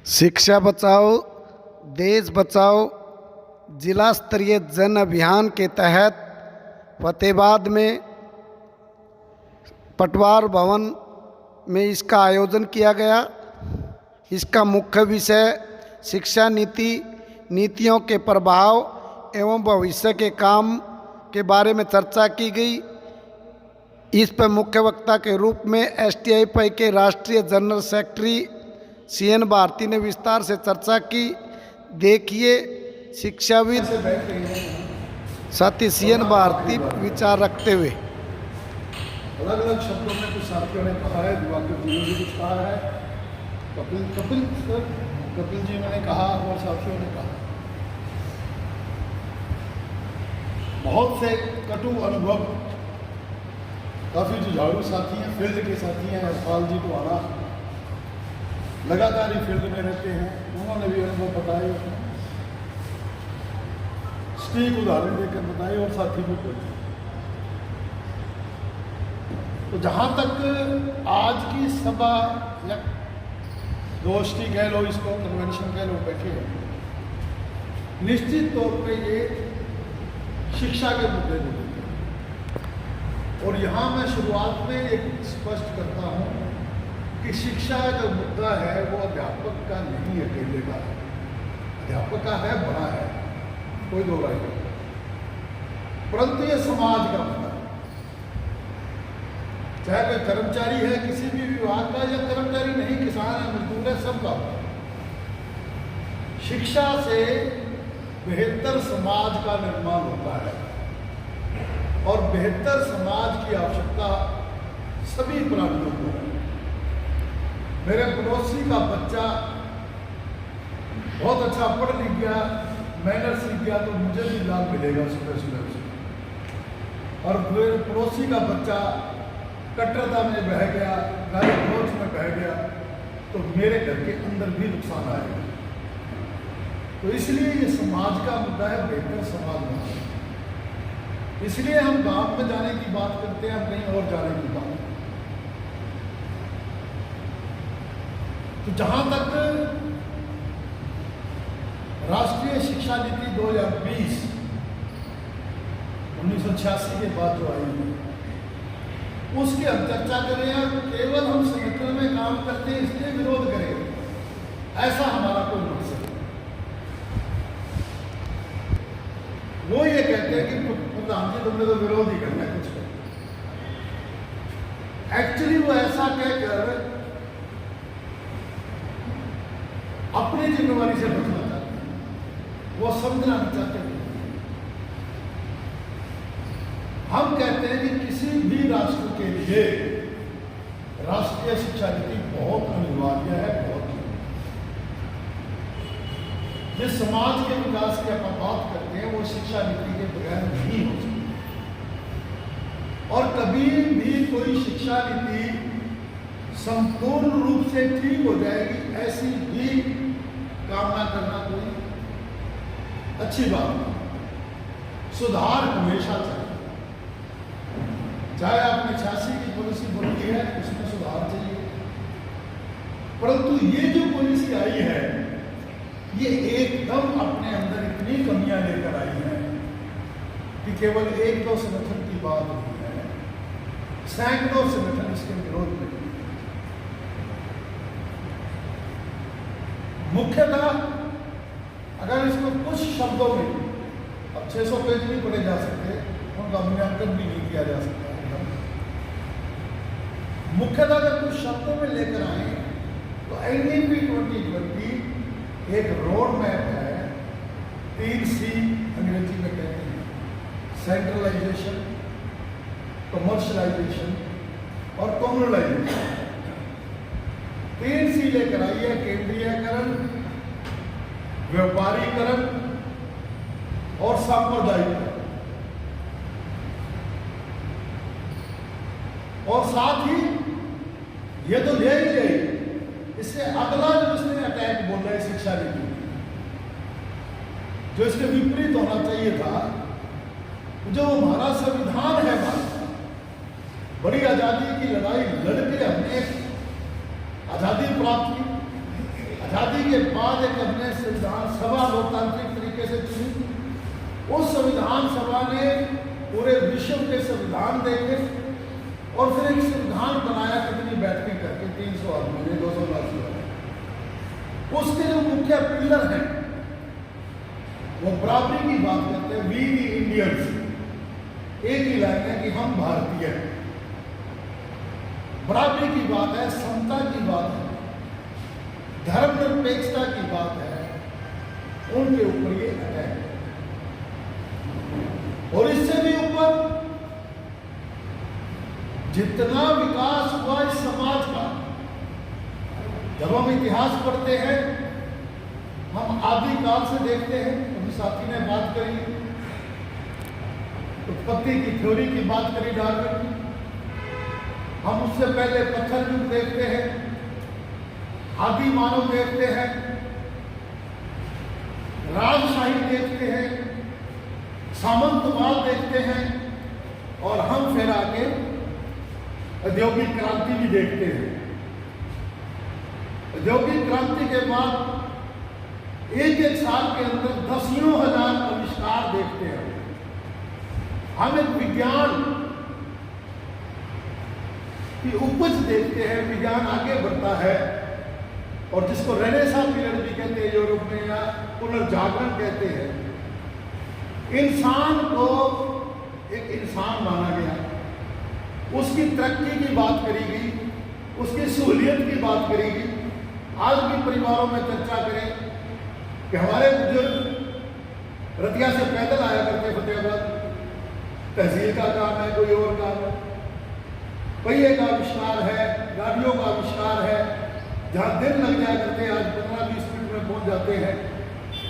शिक्षा बचाओ देश बचाओ जिला स्तरीय जन अभियान के तहत फतेहाबाद में पटवार भवन में इसका आयोजन किया गया। इसका मुख्य विषय शिक्षा नीतियों के प्रभाव एवं भविष्य के काम के बारे में चर्चा की गई। इस पर मुख्य वक्ता के रूप में STI के राष्ट्रीय जनरल सेक्रेटरी CN भारती ने विस्तार से चर्चा की। देखिए शिक्षाविद साथी CN भारती विचार रखते हुए। अलग अलग शब्दों में कुछ साथियों ने कहा है, दिवाकर जी ने भी कुछ कहा है, कपिल जी ने कहा और साथियों ने कहा। बहुत से कटु अनुभव, काफ़ी जुझारू साथी हैं, फील्ड के साथी हैं। हरपाल जी तो आना लगातार ही फील्ड में रहते हैं, उन्होंने भी अनुभव बताए, स्टीक उदाहरण देकर बताए और साथी भी बोलते। तो जहाँ तक आज की सभा या गोष्ठी कह लो, इसको कन्वेंशन कह लो, बैठे हैं, निश्चित तौर पे ये शिक्षा के मुद्दे को लेकर। और यहाँ मैं शुरुआत में एक स्पष्ट करता हूँ कि शिक्षा जो मुद्दा है वो अध्यापक का नहीं, अकेले का है। अध्यापक का है, बड़ा है, कोई दो राय नहीं, परंतु ये समाज का मुद्दा है। चाहे कोई कर्मचारी है किसी भी विभाग का, या कर्मचारी नहीं, किसान है, मजदूर है, सबका शिक्षा से बेहतर समाज का निर्माण होता है। और बेहतर समाज की आवश्यकता सभी प्राणियों को है। मेरे पड़ोसी का बच्चा बहुत अच्छा पढ़ लिख गया, मैनर्स सीख गया, तो मुझे भी लाभ मिलेगा सुबह सुबह से। और मेरे पड़ोसी का बच्चा कट्टरता में बह गया, गाली गलौज में बह गया, तो मेरे घर के अंदर भी नुकसान आएगा। तो इसलिए ये समाज का मुद्दा है, बेहतर समाज बनाना। इसलिए हम गांव में जाने की बात करते हैं, हम कहीं और जाने की बात। तो जहां तक राष्ट्रीय शिक्षा नीति 2020 1986 के बाद जो आई है, उसकी हम चर्चा करें और केवल हम संगठन में काम करते हैं इसलिए विरोध करें, ऐसा हमारा कोई मकसद नहीं। वो ये कहते हैं कि प्रधान जी तुमने तो विरोध ही करना है, कुछ कर। एक्चुअली वो ऐसा कहकर अपनी जिम्मेवारी से बचना चाहते हैं, वो समझना नहीं चाहते। हम कहते हैं कि किसी भी राष्ट्र के लिए राष्ट्रीय शिक्षा नीति बहुत अनिवार्य है, बहुत। जिस समाज के विकास की अपन बात करते हैं वो शिक्षा नीति के बगैर नहीं हो सकती। और कभी भी कोई शिक्षा नीति संपूर्ण रूप से ठीक हो जाएगी ऐसी भी कामना करना कोई अच्छी बात नहीं। सुधार हमेशा चाहिए। चाहे आपने 86 की पॉलिसी बोली है, उसमें सुधार चाहिए, परंतु ये जो पॉलिसी आई है ये एकदम अपने अंदर इतनी कमियां लेकर आई है कि केवल एक दो संगठन की बात नहीं है, सैकड़ों संगठन इसके विरोध में। मुख्यतः अगर इसको कुछ शब्दों में, अब 600 पेज नहीं पढ़े जा सकते, उनका मूल्यांकन भी नहीं किया जा सकता, मुख्यतः अगर कुछ शब्दों में लेकर आए तो NEP 2020 एक रोड मैप है। 3C अंग्रेजी में कहते हैं, सेंट्रलाइजेशन, कमर्शलाइजेशन और कम्युनलाइजेशन। 3C लेकर आई है, केंद्रीयकरण, व्यापारीकरण और सांप्रदायिकरण। और साथ ही ये तो ले ही ले, इससे अगला जो इसने अटैक बोल रहे शिक्षा नीति, जो इसके विपरीत होना चाहिए था, जो हमारा संविधान है, बड़ी आजादी की लड़ाई लड़के हमने आजादी प्राप्त की, आज़ादी के बाद एक अपने संविधान सभा लोकतांत्रिक तरीके से चुनी। उस संविधान सभा ने पूरे विश्व के संविधान देखे और फिर एक संविधान बनाया, कितनी बैठकें करके, 300 आदमी ने, 280 आदमी। उसके जो मुख्य पिलर हैं वो बराबरी की बात करते हैं, वी दी इंडियंस, एक ही लाइन है कि हम भारतीय हैं। बराबरी की बात है, समता की बात है, धर्मनिरपेक्षता की बात है, उनके ऊपर ये अटैक है। और इससे भी ऊपर जितना विकास हुआ इस समाज का, जब हम इतिहास पढ़ते हैं, हम आदिकाल से देखते हैं, अभी साथी ने बात करी, उत्पत्ति की थ्योरी की बात करी डार्विन की, हम उससे पहले पत्थर युग देखते हैं, आदि मानव देखते हैं, राजशाही देखते हैं, सामंतवाद देखते हैं, और हम फिर आके औद्योगिक क्रांति भी देखते हैं। औद्योगिक क्रांति के बाद एक एक साल के अंदर दसियों हजार आविष्कार देखते हैं। हम एक विज्ञान की उपज देखते हैं, विज्ञान आगे बढ़ता है, और जिसको रेनेसां पीरियड भी कहते हैं यूरोप में, या पुनर्जागरण कहते हैं। इंसान को एक इंसान माना गया, उसकी तरक्की की बात करी गई, उसकी सहूलियत की बात करी गई। आज भी परिवारों में चर्चा करें कि हमारे बुजुर्ग रतिया से पैदल आया करते फतेहाबाद, तहसील का काम है, कोई और काम है, पहिए का आविष्कार है, गाड़ियों का आविष्कार है, जहाँ दिन लग जाया करते हैं आज 15-20 मिनट में पहुंच जाते हैं।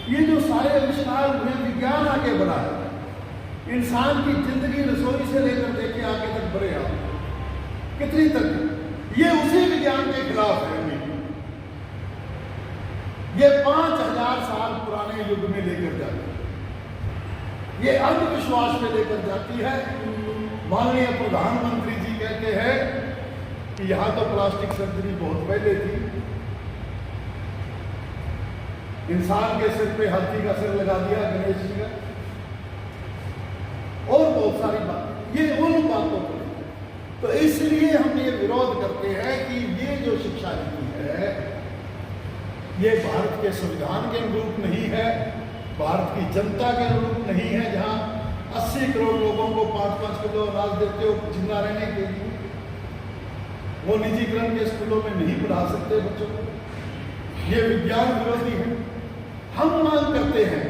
ये जो सारे आविष्कार हुए, विज्ञान आगे बढ़ा है, इंसान की जिंदगी रसोई से लेकर देखे आगे तक बढ़े, आप कितनी तरक्की, ये उसी विज्ञान के खिलाफ है। ये 5000 साल पुराने युग में लेकर जाती है, ये अंधविश्वास में लेकर जाती है। माननीय प्रधानमंत्री जी कहते हैं कि यहां तो प्लास्टिक सर्जरी बहुत पहले थी, इंसान के सिर पे हाथी का सिर लगा दिया गणेश जी का, और बहुत सारी बात, ये उन बातों को, तो इसलिए हम ये विरोध करते हैं कि ये जो शिक्षा नीति है, ये भारत के संविधान के अनुरूप नहीं है, भारत की जनता के अनुरूप नहीं है, जहां 80 करोड़ लोगों को 5-5 किलो अनाज देते हो जिंदा रहने के लिए, वो निजीकरण के स्कूलों में नहीं पढ़ा सकते बच्चों को, ये विज्ञान विरोधी है। हम मांग करते हैं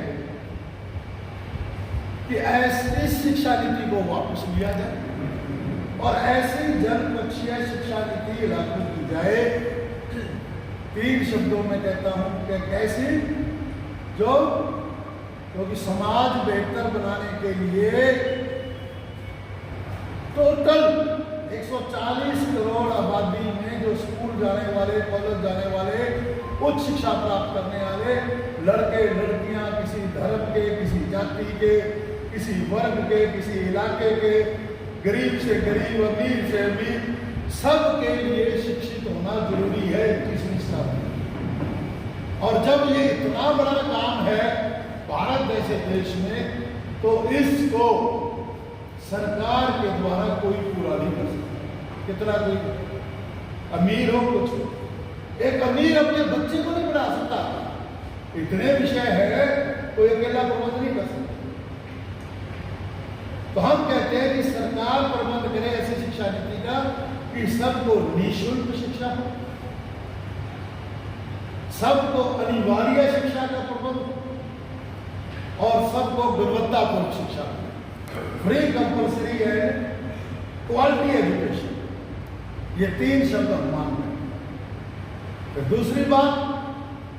कि ऐसी शिक्षा नीति को वापस लिया जाए और ऐसी जनपक्षीय शिक्षा नीति लागू की जाए। 3 शब्दों में कहता हूं कि कैसे, जो क्योंकि समाज बेहतर बनाने के लिए टोटल 140 करोड़ आबादी में जो स्कूल जाने वाले, कॉलेज जाने वाले, उच्च शिक्षा प्राप्त करने वाले लड़के लड़कियां, किसी धर्म के, किसी जाति के, किसी वर्ग के, किसी इलाके के, गरीब से गरीब, अमीर से अमीर, सबके लिए शिक्षित होना जरूरी है 21वीं शताब्दी। और जब ये इतना बड़ा काम है भारत जैसे देश में, तो इसको सरकार के द्वारा कोई पूरा नहीं कर सकता। कितना कोई अमीर हो, कुछ एक अमीर अपने बच्चे को नहीं पढ़ा सकता, इतने विषय है, कोई अकेला प्रबंध नहीं कर सकता। तो हम कहते हैं कि सरकार प्रबंध करे ऐसी शिक्षा नीति का कि सबको निःशुल्क शिक्षा हो, सबको अनिवार्य शिक्षा का प्रबंध हो, और सबको गुणवत्तापूर्ण शिक्षा, फ्री कंपल्सरी है, क्वालिटी एजुकेशन, ये 3 शब्द हम मांग रहे हैं। तो दूसरी बात,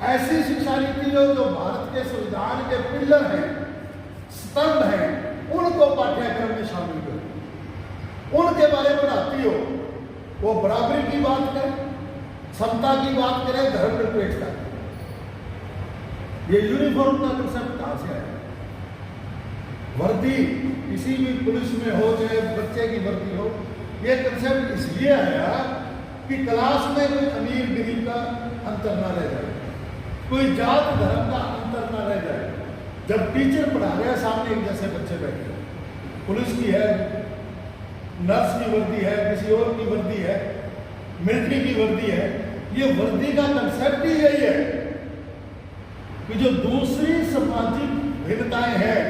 ऐसी शिक्षा नीति जो भारत के संविधान के पिलर हैं, स्तंभ हैं, उनको पाठ्यक्रम में शामिल करें, उनके बारे में पढ़ाती हो, वो बराबरी की बात करें, समता की बात करें, धर्मनिरपेक्षता। ये यूनिफॉर्म का कंसेप्ट कहां से आया? वर्दी किसी भी पुलिस में हो, चाहे बच्चे की वर्दी हो, ये कंसेप्ट इसलिए आया कि क्लास में कोई अमीर गरीब का अंतर ना रह जाए। कोई जात धर्म का अंतर ना रह जाए। जब टीचर पढ़ा रहे हैं सामने एक जैसे बच्चे बैठे हैं, पुलिस की है, नर्स की वर्दी है, किसी और की वर्दी है, मिलिट्री की वर्दी है, ये वर्दी का कंसेप्ट ही यही है कि जो दूसरी सामाजिक भिन्नताएं हैं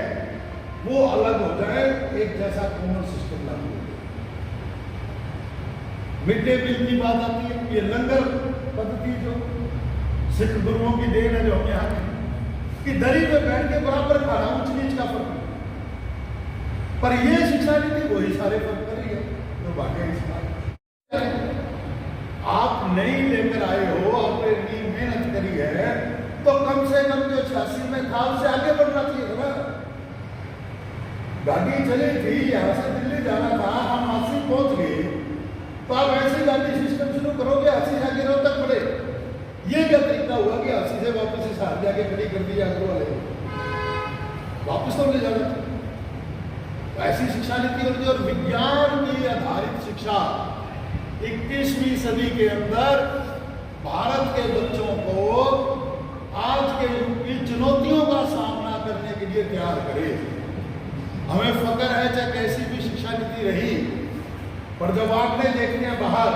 वो अलग हो जाए, एक जैसा कॉमन सिस्टम लागू हो। मिड डे मील की बात आती है, ये लंगर पद्धति जो सिख गुरुओं की देन है, जो हम यहाँ हैं कि दरी पे बैठ के बराबर खाना, ऊंच नीच का फर्क नहीं। पर ये शिक्षा नीति वही सारे फर्क कर रही है जो बाकी आप नहीं लेकर आए हो, आपने इतनी मेहनत करी है, तो कम से कम जो 86 में था उससे आगे बढ़ना चाहिए ना। गाड़ी चली थी, यहाँ से दिल्ली जाना था, हम 80 पहुंच गए, तो आप ऐसी गाड़ी सिस्टम शुरू करोगे 80 जाके रोड तक पड़े। ये क्या तरीका हुआ कि 80 से वापस इस हाथ जाके खड़ी कर दी आगरा वाले, वापस तो ले जाना चाहिए। तो ऐसी शिक्षा नीति होती है। और विज्ञान की आधारित शिक्षा 21वीं सदी के अंदर भारत के बच्चों को आज के युग की चुनौतियों का सामना करने के लिए तैयार करे। हमें फख्र है चाहे कैसी भी शिक्षा नीति रही, पर जब आंकड़े देखते हैं बाहर,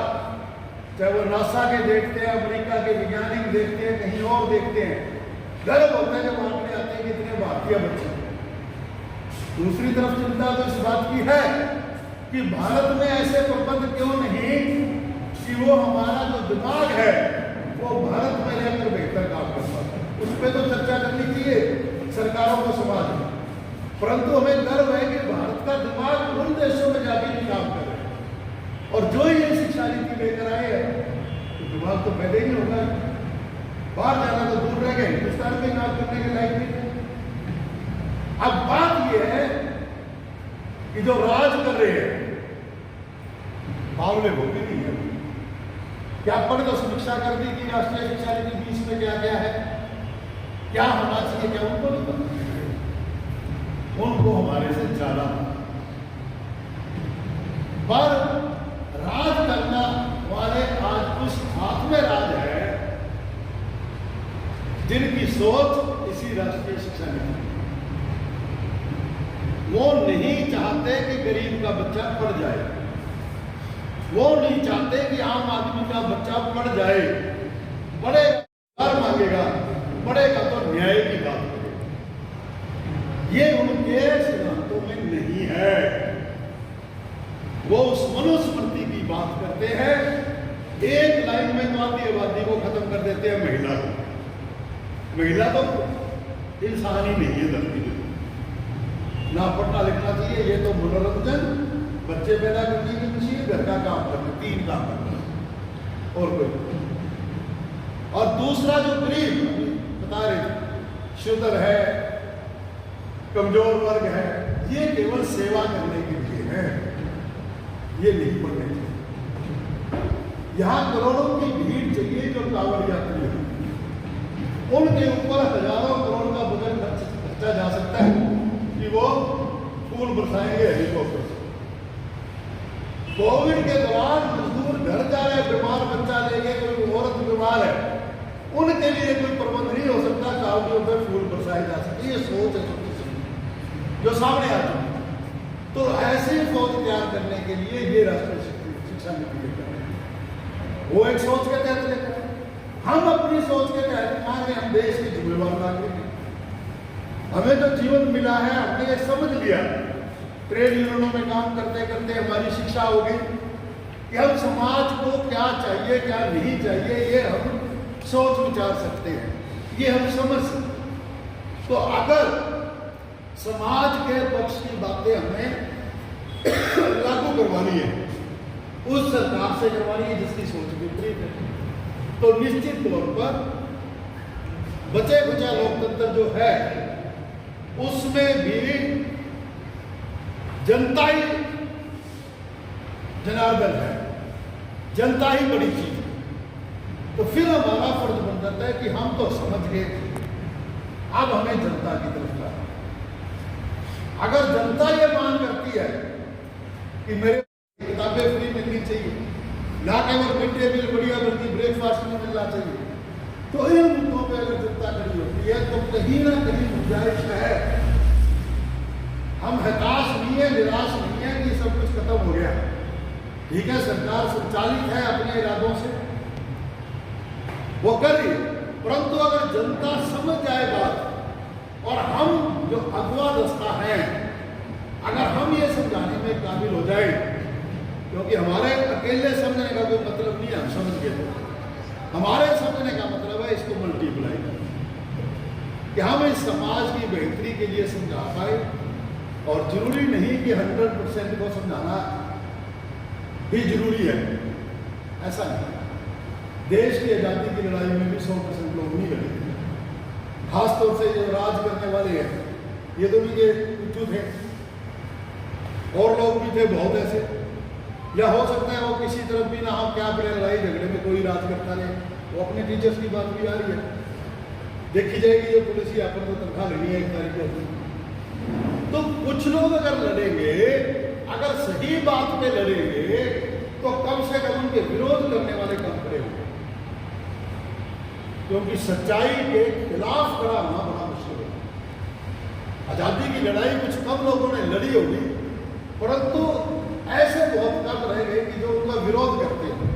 चाहे वो नासा के देखते हैं, अमेरिका के वैज्ञानिक देखते हैं, कहीं और देखते हैं, गर्व होता है जब आंकड़े आते हैं कि इतने भारतीय बच्चे। दूसरी तरफ चिंता तो इस बात की है कि भारत में ऐसे प्रबंध क्यों नहीं कि वो हमारा जो दिमाग है वो भारत में रहकर बेहतर काम कर पाता है। उस पर तो चर्चा करनी चाहिए सरकारों को, समाज में। परंतु हमें गर्व है कि भारत का दिमाग उन देशों में जाके भी काम कर रहे हैं, और जो ये शिक्षा नीति लेकर आए हैं तो दिमाग तो पहले ही होगा, बाहर जाना तो दूर रह गए, हिंदुस्तान में काम करने के लायक नहीं है। अब बात यह है कि जो राज कर रहे हैं बावले वो भी नहीं है। क्या पढ़ तो समीक्षा कर दी कि राष्ट्रीय शिक्षा नीति 20 में क्या क्या है, क्या होना चाहिए, क्या उनको नहीं पता, उनको हमारे से ज्यादा। पर राज करना वाले आज उस हाथ में राज है जिनकी सोच इसी राष्ट्रीय शिक्षा नीति, वो नहीं चाहते कि गरीब का बच्चा पढ़ जाए, वो नहीं चाहते कि आम आदमी का बच्चा पढ़ जाए, पढ़ेगा घर मांगेगा, पढ़ेगा तो न्याय की बात करेगा। ये उनके सिद्धांतों में नहीं है। वो उस मनुस्मृति की बात करते हैं, एक लाइन में तो आबादी को खत्म कर देते हैं महिला को। महिला तो इंसान ही नहीं है धरती में, ना पढ़ना लिखना चाहिए, ये तो मनोरंजन, बच्चे पैदा करने की मशीन, घर का काम करना, 3 काम करना और कोई। और दूसरा जो गरीब बता रहे शूद्र है, कमजोर वर्ग है, ये केवल सेवा करने के लिए है, ये नहीं पढ़ने चाहिए। यहां करोड़ों की भीड़ चाहिए जो कांवड़ यात्री है, उनके ऊपर हजारों करोड़ का बजट खर्चा जा सकता है कि वो फूल बरसाएंगे हेलीकॉप्टर से। कोविड के दौरान मजदूर घर जा रहे, बीमार बच्चा लेके, कोई औरत बीमार है, उनके लिए कोई प्रबंध नहीं हो सकता गाँव के ऊपर फूल बरसाए जा सके। ये सोच है जो सामने आ चुकी है। तो ऐसी फौज तैयार करने के लिए ये राष्ट्रीय शिक्षा नीति लेकर है। वो एक सोच के तहत लेकर है, हम अपनी सोच के तहत मान रहे, हम देश के जिम्मेवार नागरिक हैं। हमें जो जीवन मिला है हमने ये समझ लिया, ट्रेड यूनियनों में काम करते करते हमारी शिक्षा हो गई कि हम समाज को क्या चाहिए क्या नहीं चाहिए ये हम सोच विचार सकते हैं, ये हम समझ सकते हैं। तो अगर समाज के पक्ष की बातें हमें लागू करवानी है, उस सरकार से करवानी है जिसकी सोच विपरीत है, तो निश्चित तौर पर बचे खुचा लोकतंत्र जो है उसमें भी जनता ही जनार्दन है, जनता ही बड़ी चीज है। तो फिर हमारा फर्ज बन जाता है कि हम तो समझ गए, अब हमें जनता की तरफ जाना। अगर जनता ये मांग करती है कि मेरे किताबें फ्री मिलनी चाहिए, ना केवल मिड डे मील बढ़िया बल्कि ब्रेकफास्ट में मिलना चाहिए, तो इन मुद्दों पर अगर जनता रहती है तो कहीं ना कहीं गुंजाइश है। हम हताश नहीं है, निराश नहीं है कि सब कुछ खत्म हो गया। ठीक है, सरकार संचालित है अपने इरादों से, वो कर रही है, परंतु अगर जनता समझ जाए बात और हम जो अगवा दस्ता है, अगर हम ये समझाने में काबिल हो जाए, क्योंकि हमारे अकेले समझने का कोई मतलब नहीं है, हम समझ गए, हमारे समझने का मतलब है इसको मल्टीप्लाई करना, कि हम इस समाज की बेहतरी के लिए समझा पाए। और जरूरी नहीं कि 100% को समझाना ही जरूरी है, ऐसा नहीं। देश की आज़ादी की लड़ाई में भी 100% लोग नहीं लड़े, खासतौर से जो राज करने वाले हैं, ये तो भी ये कुछ थे, और लोग भी थे बहुत ऐसे, या हो सकता है वो किसी तरफ भी ना हो, क्या अपने लड़ाई झगड़े में कोई राज करता रहे, वो अपने टीचर्स की बात भी आ रही है, देखी जाएगी। ये पुलिस ही अपन को तनख्वाह लेनी है 1 तारीख को, तो कुछ लोग अगर लड़ेंगे, अगर सही बात पे लड़ेंगे, तो कम से कम उनके विरोध करने वाले कम खड़े होंगे, क्योंकि सच्चाई के खिलाफ खड़ा होना बड़ा मुश्किल है। आजादी की लड़ाई कुछ कम लोगों ने लड़ी होगी, परंतु ऐसे बहुत कम रहेंगे कि जो उनका विरोध करते हैं।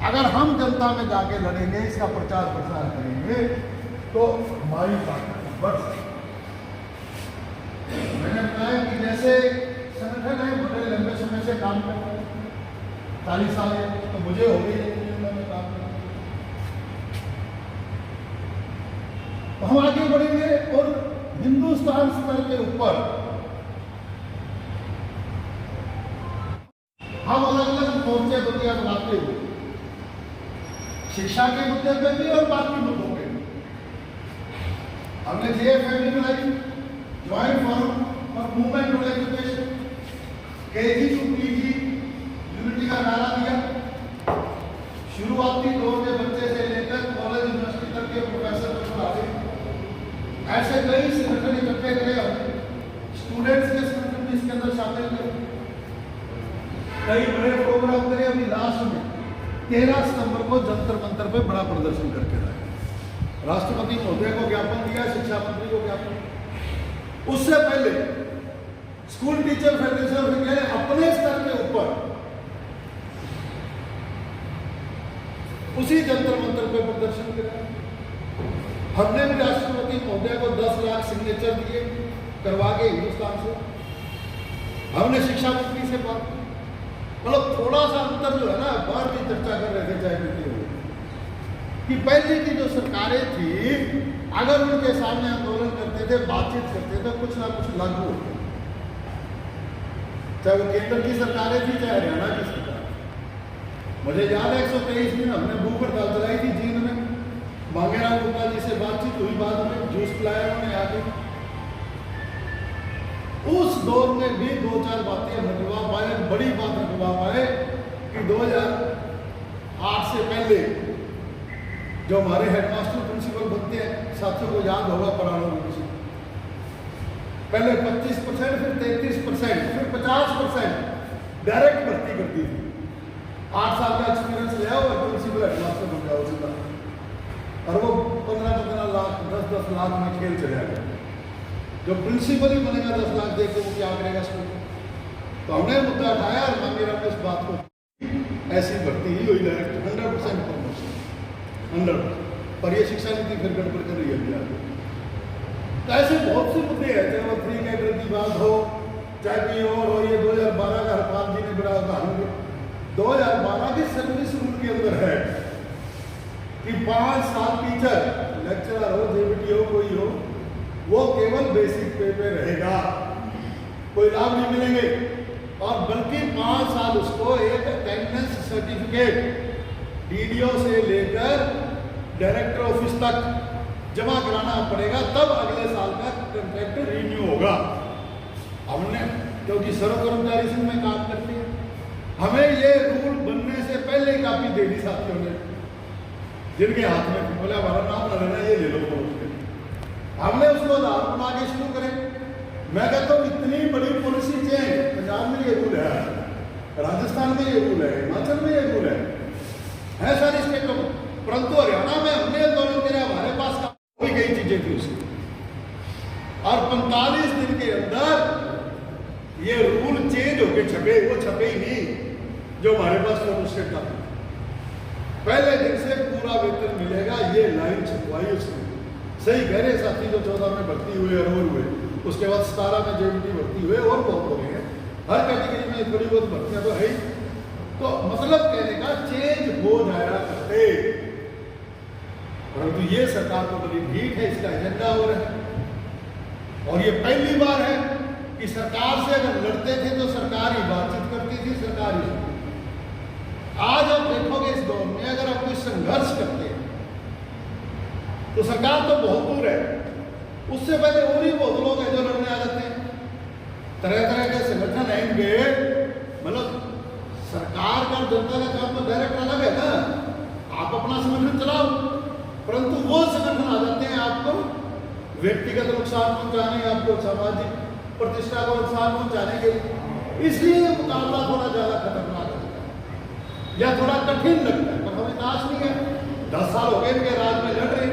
अगर हम जनता में जाके लड़ेंगे, इसका प्रचार प्रसार करेंगे, तो हमारी ताकत बढ़ सकती है। मैंने बताया कि जैसे संगठन है, बड़े लंबे समय से काम कर रहे हैं, 40 साल है, तो मुझे हो गई में काम कर, तो हम आगे बढ़ेंगे और हिंदुस्तान स्तर के ऊपर हम अलग अलग मोर्चे दुनिया बनाते हुए, शिक्षा के मुद्दे पे भी और बाकी मुद्दों पे भी, हमने JFM बनाई, joint forum for movement of education, KG to PG unity का नारा दिया। शुरुआती दौर के बच्चे से लेकर कॉलेज यूनिवर्सिटी तक के प्रोफेसर को बुलाते, ऐसे कई संगठन इकट्ठे करे, स्टूडेंट्स के संगठन भी इसके अंदर शामिल थे, कई बड़े प्रोग्राम करे। अभी लास्ट में 13 सितंबर को जंतर मंतर पे बड़ा प्रदर्शन करके लाए, राष्ट्रपति महोदय को ज्ञापन दिया, शिक्षा मंत्री को ज्ञापन। उससे पहले school teacher federation of India ने अपने स्तर के ऊपर उसी जंतर मंतर पे प्रदर्शन किया। हमने भी राष्ट्रपति महोदय को 10 लाख सिग्नेचर दिए करवा के हिंदुस्तान से। हमने शिक्षा मंत्री से बात की, मतलब थोड़ा सा अंतर जो है ना, बाहर की चर्चा कर रहे थे चाहे पीते हुए, कि पहले की जो सरकारें थी, अगर उनके सामने आंदोलन करते थे, बातचीत करते थे, कुछ ना कुछ लागू होता, चाहे वो केंद्र की सरकारें थी, चाहे हरियाणा की सरकार। मुझे याद है 123 दिन हमने भूख हड़ताल चलाई थी जींद में, मांगेराम गुप्ता जी से बातचीत हुई, बाद में जूस पिलाया उन्होंने आगे। उस दौर में भी 2-4 बातें हम रखवा पाए, बड़ी बात रखवा पाए कि 2008 से पहले जो हमारे हेडमास्टर प्रिंसिपल बनते हैं, साथियों को याद होगा पढ़ाना में, पहले 25%, फिर 33%, फिर 50% डायरेक्ट भर्ती करती थी। 8 साल का एक्सपीरियंस ले आओ और प्रिंसिपल हेडमास्टर बन जाओ सीधा, और वो 15-15 लाख 10-10 लाख में खेल चले गया। जो प्रिंसिपल ही बनेगा 10 लाख दे के, वो क्या करेगा स्कूल में? तो हमने मुद्दा उठाया और मांगेराम ने इस बात को, ऐसी भर्ती ही हुई डायरेक्ट 100% प्रमोशन 100%, पर ये शिक्षा नीति फिर गड़बड़ कर रही है अभी आगे। तो ऐसे बहुत से मुद्दे हैं, चाहे वो 3 कैडर की बात हो, चाहे कोई और हो। ये 2012 का हरपाल जी ने बड़ा उदाहरण दिया, 2012 के सर्विस रूल के अंदर है कि 5 साल टीचर, लेक्चरर हो, जेबीटी हो, कोई हो, वो केवल बेसिक पे रहेगा, कोई लाभ नहीं मिलेंगे, और बल्कि 5 साल उसको एक अटेंडेंस सर्टिफिकेट DDO से लेकर डायरेक्टर ऑफिस तक जमा कराना पड़ेगा, तब अगले साल का कॉन्ट्रैक्ट रिन्यू होगा। हमने, क्योंकि सर्व कर्मचारी संघ में काम करते हैं, हमें ये रूल बनने से पहले ही कापी दे दी साथियों ने, जिनके हाथ में बोला हमारा नाम न लेना, ये ले लो। हमने उसको आधार बना के शुरू करें। मैं कहता हूँ इतनी बड़ी पॉलिसी चेंज, पंजाब में ये रूल है, राजस्थान में ये रूल है, हिमाचल में ये रूल है सारी स्टेटों में, परंतु हरियाणा में हमने आंदोलन किया, हमारे पास कोई कई चीजें और 45 दिन के अंदर ये रूल चेंज होके छपे, वो छपे ही नहीं जो हमारे पास फोटोस्टेट का। पहले दिन से पूरा वेतन मिलेगा, ये लाइन छपवाई उसने। सही कह रहे साथी, जो 14 में भर्ती हुए और हुए, उसके बाद 17 में जेबीटी भर्ती हुए और बहुत हो रहे हैं। हर कैटेगरी में थोड़ी बहुत भर्तियां तो है ही। तो मतलब कहने का चेंज हो जाया करते, परंतु ये सरकार को बड़ी ढीठ है, इसका एजेंडा हो रहा है। और ये पहली बार है कि सरकार से अगर लड़ते थे तो सरकार ही बातचीत करती थी, सरकार ही। आज आप देखोगे इस दौर में अगर आप कोई संघर्ष करते हैं तो सरकार तो बहुत दूर है, उससे पहले और ही बहुत लोग हैं जो लड़ने आ जाते हैं। तरह तरह के संगठन आएंगे, मतलब सरकार का जनता का काम तो डायरेक्ट अलग है ना, आप अपना संगठन चलाओ, परंतु वो संगठन आ जाते हैं आपको व्यक्तिगत नुकसान पहुंचाने, आपको सामाजिक प्रतिष्ठा को नुकसान पहुंचाने के लिए। इसलिए मुकाबला थोड़ा ज्यादा खतरनाक लगता है या थोड़ा कठिन लगता है, पर हमें नाश नहीं है। 10 साल हो गए इनके राज में लड़ रहे,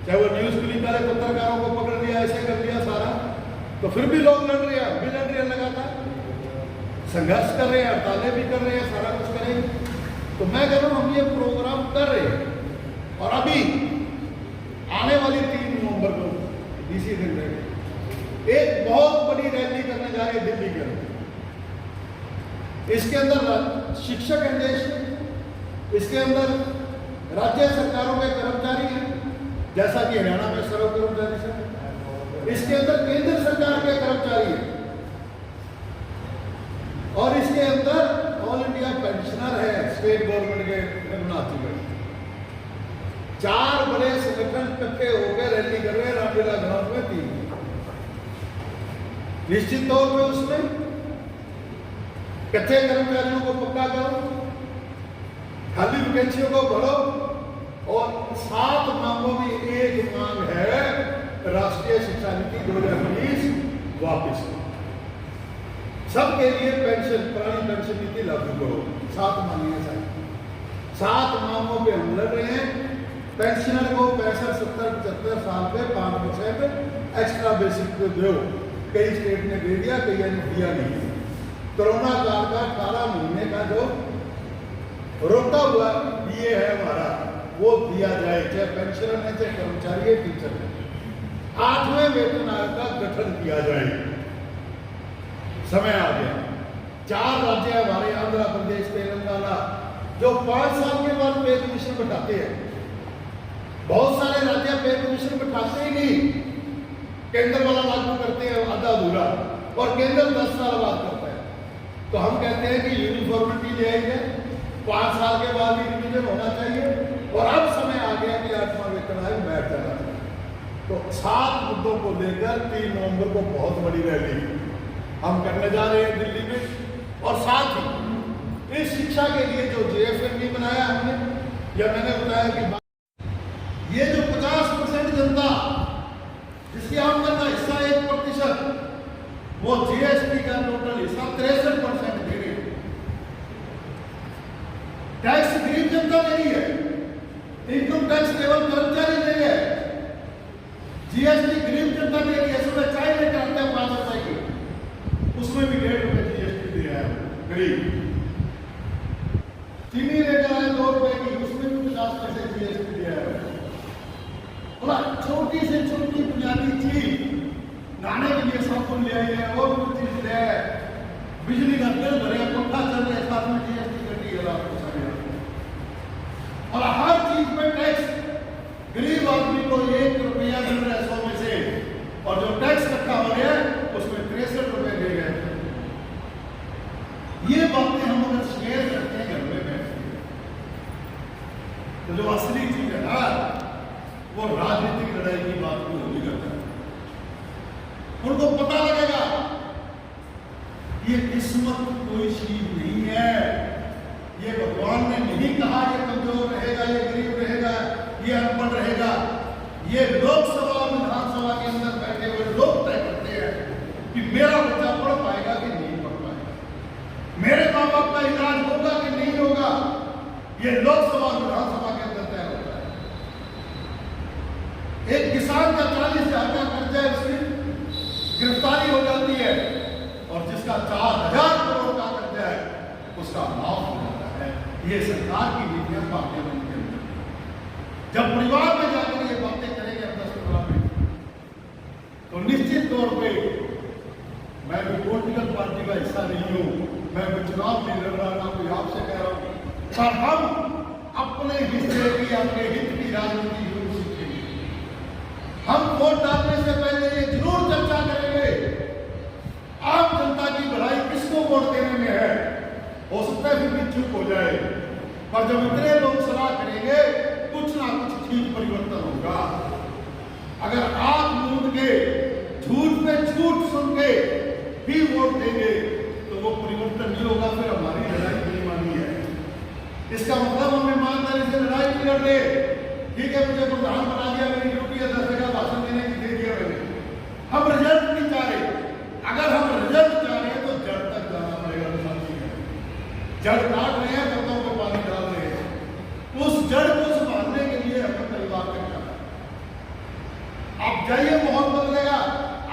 चाहे वो न्यूज क्लिक वाले पत्रकारों को पकड़ लिया, ऐसे कर लिया सारा, तो फिर भी लोग लड़ रहे हैं, भी लड़ रहे हैं, लगातार संघर्ष कर रहे हैं, हड़तालें भी कर रहे हैं, सारा कुछ करेंगे। तो मैं कह रहा हूँ हम ये प्रोग्राम कर रहे हैं, और अभी आने वाली 3 नवंबर को इसी दिन एक बहुत बड़ी रैली करने जा रहे हैं दिल्ली के अंदर। इसके अंदर शिक्षक हैं देश में, इसके अंदर राज्य सरकारों के कर्मचारी हैं, जैसा कि हरियाणा में सर्व कर्मचारी संघ, इसके अंदर केंद्र सरकार के कर्मचारी हैं, और इसके अंदर ऑल इंडिया पेंशनर है, स्टेट गवर्नमेंट के बनाती है। 4 बड़े संगठन इकट्ठे होकर रैली कर रहे हैं रामलीला ग्राउंड में 3। निश्चित तौर पे उसमें कच्चे कर्मचारियों को पक्का करो, खाली वैकेंसियों को भरो, और 7 मांगों में एक मांग है राष्ट्रीय शिक्षा नीति 2019 वापस करो। सबके लिए पेंशन, पुरानी पेंशन नीति लागू करो। 7 मांगे हैं साहब, 7 मांगों पे हम लड़ रहे हैं। पेंशनर को 65, 70, 75 साल पे 5% एक्स्ट्रा बेसिक पे दो। कई स्टेट ने दे दिया, कई ने दिया नहीं। कोरोना काल का 18 महीने का जो रोका हुआ ये है हमारा, वो दिया जाए, चाहे पेंशनर है, चाहे कर्मचारी है, टीचर है। 8वें वेतन आयोग का गठन किया जाए, समय आ गया। 4 राज्य हमारे, आंध्र प्रदेश, तेलंगाना, जो 5 साल के बाद पे कमीशन बैठाते हैं। बहुत सारे राज्य पे कमीशन बैठाते ही नहीं, केंद्र वाला लागू करते हैं आधा अधूरा, और केंद्र 10 साल बाद करता है। तो हम कहते हैं कि यूनिफॉर्मिटी ले आई है, 5 साल के बाद भी रिवीजन होना चाहिए, और अब समय आ गया कि 8वां वेतन आयोग बैठ जाना चाहिए। तो 7 मुद्दों को लेकर 3 नवंबर को बहुत बड़ी रैली हम करने जा रहे हैं दिल्ली में। और साथ ही इस शिक्षा के लिए जो JFND बनाया हमने, या मैंने बताया कि ये जो 50% जनता जिसकी आमदन का हिस्सा 1%, वो GST का टोटल हिस्सा 63% दे रही है। टैक्स गरीब जनता दे रही है, इनकम टैक्स केवल कर्मचारी दे रहे हैं, GST गरीब जनता दे रही है। सुबह चाय लेकर आते हैं 5 रुपए की, उसमें भी 1.5 रुपए GST दे रहा है गरीब। चीनी लेकर आए 2 रुपए की, उसमें भी 50% GST दे रहा है। छोटी से छोटी बुनियादी चीज, नहाने के लिए साबुन ले आए हैं, और कुछ चीज ले आए, बिजली का बिल भरे, पंखा चल रहे, साथ में GST कटी है आपको समय। और हर चीज में टैक्स, गरीब आदमी को 1 रुपया मिल रहा है 100 में से, और जो टैक्स इकट्ठा हो गया उसमें 63 रुपए दे गए। ये बातें हम अगर शेयर करते हैं घर में बैठ के, तो जो असली चीज है ना, वो राजनीतिक लड़ाई की बात को नहीं करता। उनको पता लगेगा ये किस्मत कोई चीज नहीं है, ये भगवान ने नहीं कहा ये कमजोर रहेगा, ये गरीब रहेगा, ये अनपढ़ रहेगा। ये लोकसभा और विधानसभा के अंदर बैठे हुए लोग तय करते हैं कि मेरा बच्चा पढ़ पाएगा कि नहीं पढ़ पाएगा, मेरे माँ बाप का इलाज होगा कि नहीं होगा। ये लोकसभा और विधानसभा के अंदर तय होता है। एक किसान का 40,000 का कर्जा है, उसकी गिरफ्तारी हो जाती है और जिसका 4000 करोड़ का कर्जा है उसका माफ हो जाता है। ये सरकार की नीतियां पार्लियामेंट के अंदर। जब परिवार में जाकर ये बातें करेंगे अब 10-15 मिनट, तो निश्चित तौर पे मैं भी पॉलिटिकल पार्टी का हिस्सा नहीं हूं, मैं भी चुनाव नहीं लड़ रहा, ना कोई आपसे कह रहा हूं, पर हम अपने हिस्से की, अपने हित की राजनीति जरूर सीखेंगे। हम वोट डालने से पहले ये जरूर चर्चा करेंगे आम जनता की भलाई किसको वोट देने में है। हो सकता है फिर चुप हो जाए, पर जब इतने लोग सलाह करेंगे कुछ ना कुछ ठीक परिवर्तन होगा। अगर आंख मूंद के झूठ पे झूठ सुन के भी वोट देंगे तो वो परिवर्तन नहीं होगा, फिर हमारी लड़ाई बेईमानी है। इसका मतलब हम ईमानदारी से लड़ाई नहीं लड़ रहे। ठीक है, मुझे प्रधान बना दिया, मेरी ड्यूटी है 10 जगह भाषण देने की, दे दिया मैंने। हम रिजल्ट नहीं चाह रहे। अगर हम रिजल्ट चाह रहे हैं तो जड़ तक जाना पड़ेगा। जड़ काट रहे हैं, पत्तों को पानी डाल रहे हैं, उस जड़ को संभालने के लिए हमें परिवार तक जाना है। आप जाइए, माहौल बदलेगा।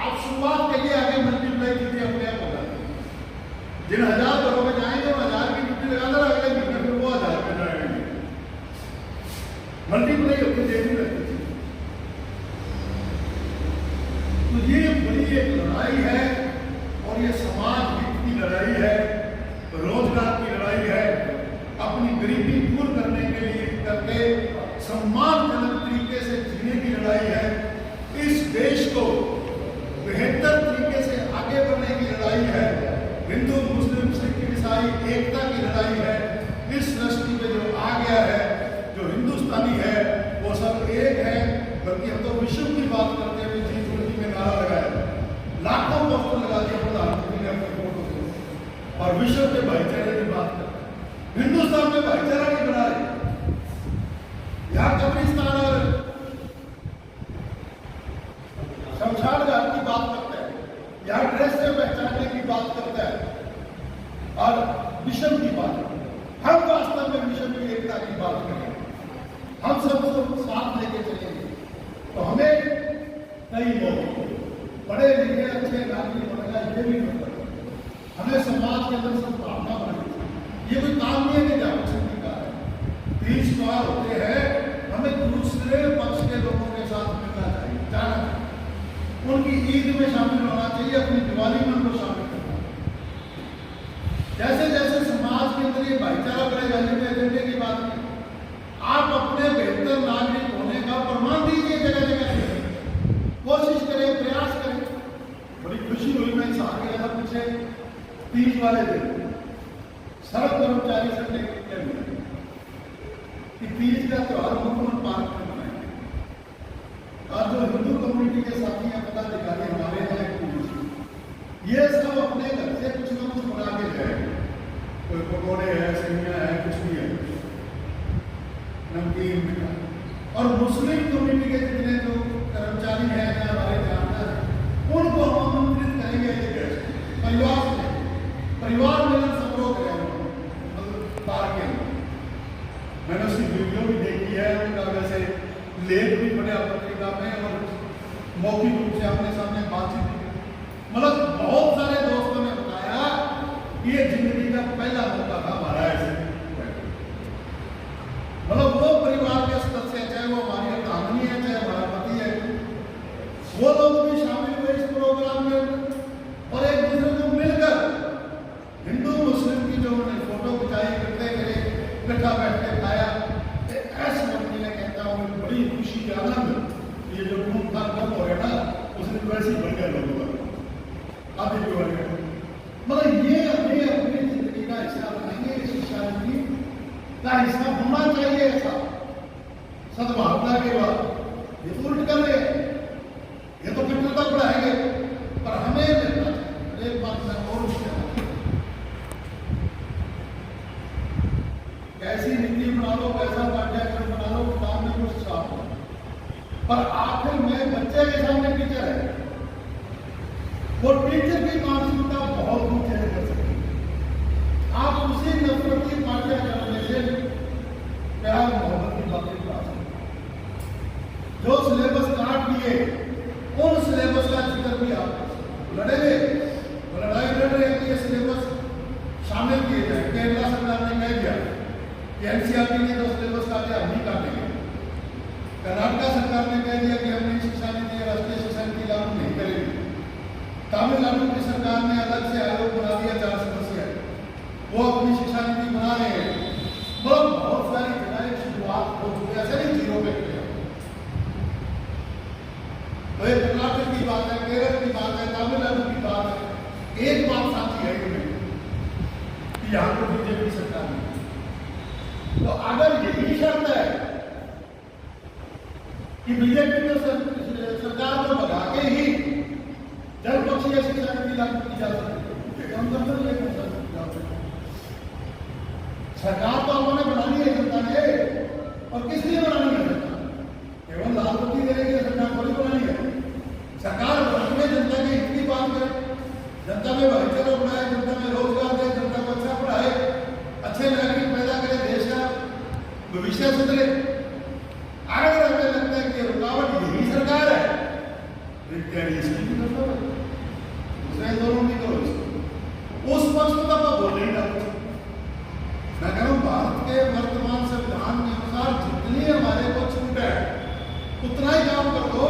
आप शुरुआत करिए, आगे मल्टीप्लाई कीजिए, अपने आप हो जाएगा। जिन 1000 घरों में जाएंगे 1000 की ड्यूटी लगा देना, अगले महीने फिर वो 1000 में जाएंगे। मल्टीप्लाई होती देनी लगती। तो ये बड़ी एक लड़ाई है और ये समाज हित की लड़ाई है, रोजगार की लड़ाई है, अपनी गरीबी दूर करने के लिए करके सम्मानजनक तरीके से जीने की लड़ाई है। इस देश को बेहतर तरीके से आगे बढ़ने की लड़ाई है। हिंदू मुस्लिम सिख ईसाई एकता की लड़ाई है। इस सृष्टि में जो आ गया है, जो हिंदुस्तानी है, वो सब एक है। बल्कि हम तो विश्व की बात करते हुए G20 में नारा लगाया, लाखों पोस्टर लगा दिया प्रधानमंत्री ने अपने फोटो को, और विश्व के भाईचारे की बात करते। हिंदुस्तान में भाईचारा नहीं बना रहे। यहाँ कब्रिस्तान और शमशान घाट की बात करता है, यहाँ ड्रेस से पहचानने की बात करता है और मिशन की बात करता है। हम वास्तव में मिशन की एकता की बात करें, हम सबको साथ लेके चलेंगे तो हमें कई लोग बड़े लिखे अच्छे नागरिक बनेगा, ये भी मतलब हमें समाज के अंदर सद्भावना बनेगी। ये कोई काम नहीं है कि जागरूकता का है। 30 त्योहार होते हैं, हमें दूसरे पक्ष के लोगों के साथ मिलना चाहिए, जाना चाहिए, उनकी ईद में शामिल होना चाहिए, अपनी दिवाली में उनको शामिल करना। जैसे जैसे समाज के अंदर ये भाईचारा बढ़ेगा, जिनके एजेंडे की बात की, आप अपने बेहतर नागरिक होने का प्रमाण दीजिए, जगह जगह कोशिश करें, प्रयास करें। बड़ी खुशी हुई, मैं हिसाब किया था पीछे 30 वाले दिन सड़क कर्मचारी संघ ने कि 30 का त्योहार मुख्यमंत्री पार्क में मनाएंगे, और जो हिंदू कम्युनिटी के साथी हैं, पदाधिकारी हमारे हैं, ये सब अपने घर से कुछ ना कुछ बना के जाए। कोई पकौड़े है, सेवियां है, कुछ भी है, नमकीन। और मुस्लिम कम्युनिटी के जितने जो कर्मचारी हैं या हमारे जानकार हैं, उनको हम आमंत्रित करेंगे परिवार से, परिवार मिलन समारोह करेंगे पार्क के अंदर। मैंने उसकी वीडियो भी देखी है, उनका वैसे लेख भी पढ़ा पत्रिका में और मौखिक रूप से आमने सामने बातचीत की। मतलब बहुत सारे दोस्तों ने बताया कि ये जिंदगी का पहला मौका था हमारा ऐसे। मतलब वो परिवार के स्तर से, चाहे वो हमारी अर्धांगिनी है, चाहे हमारा पति है, वो लोग भी शामिल हुए इस प्रोग्राम में और एक दूसरे को मिलकर हिंदू मुस्लिम की जो उन्होंने फोटो खिंचाई, इकट्ठे करे, इकट्ठा बैठ के खाया। ऐसे व्यक्ति ने कहता हूँ बड़ी खुशी के आनंद, ये जो खून था कम हो गया ना, उसने वैसे ही बढ़ गया लोगों का, आदि भी बढ़ गया। मतलब ये हमें अपनी जिंदगी का हिस्सा बनाएंगे, शिक्षा नीति का हिस्सा होना चाहिए। ऐसा सद्भावना के बाद ये तो उल्ट कर रहे हैं, ये तो कट्टरता बढ़ाएंगे, पर हमें मिलना चाहिए। एक बात मैं और कैसी नीति बना लो, कैसा पाठ्यक्रम बना लो, काम में कुछ साफ हो, पर आखिर में बच्चे के सामने टीचर है, वो टीचर की मानसिकता बहुत कुछ कर सकती है। आप उसी नफरती पाठ्यक्रम में से प्यार मोहब्बत की बातें पढ़ा सकते, जो सिलेबस काट दिए उन सिलेबस का जिक्र भी आप कर सकते। लड़ेंगे, वो लड़ाई लड़ रहे हैं कि ये सिलेबस शामिल किए जाए। केरला सरकार ने कह दिया कि एनसीईआरटी ने तो सिलेबस काटे, हम नहीं काटेंगे। कर्नाटक सरकार ने कह दिया कि हम नई शिक्षा नीति या राष्ट्रीय शिक्षा नीति लागू नहीं करेंगे। तमिलनाडु की सरकार ने अलग से आयोग बना दिया 4 सदस्य, वो अपनी शिक्षा नीति बना रहे हैं। बहुत सारी जगह शुरुआत हो चुकी है, ऐसे नहीं जीरो पे किया। तो ये कर्नाटक की बात है, केरल की बात है, तमिलनाडु की बात है। एक बात साथी है इनमें कि यहाँ पर बीजेपी सरकार है। तो अगर यही शर्त है कि बीजेपी को सरकार को भगा के ही जनपक्षीय शिक्षा नीति लागू की जा सकती है, हम सब ये कर सकते। सरकार तो हमने बनानी है जनता ने, और किस लिए बनानी है सरकार? केवल लाभ देने के लिए सरकार थोड़ी बनानी है। सरकार बनाने में जनता के हित की बात करे, जनता में भाईचारा बढ़ाए, जनता में रोजगार दे, जनता को अच्छा पढ़ाए, अच्छे नागरिक पैदा करे, देश का भविष्य सुधरे। अगर हमें लगता है कि रुकावट यही सरकार है, इसकी भी मतलब है, दूसरे दोनों भी करो इसको। उस पक्ष को तो बोल नहीं रहा। मैं कह रहा हूँ भारत के वर्तमान संविधान के अनुसार जितनी हमारे को छूट है उतना ही काम कर दो।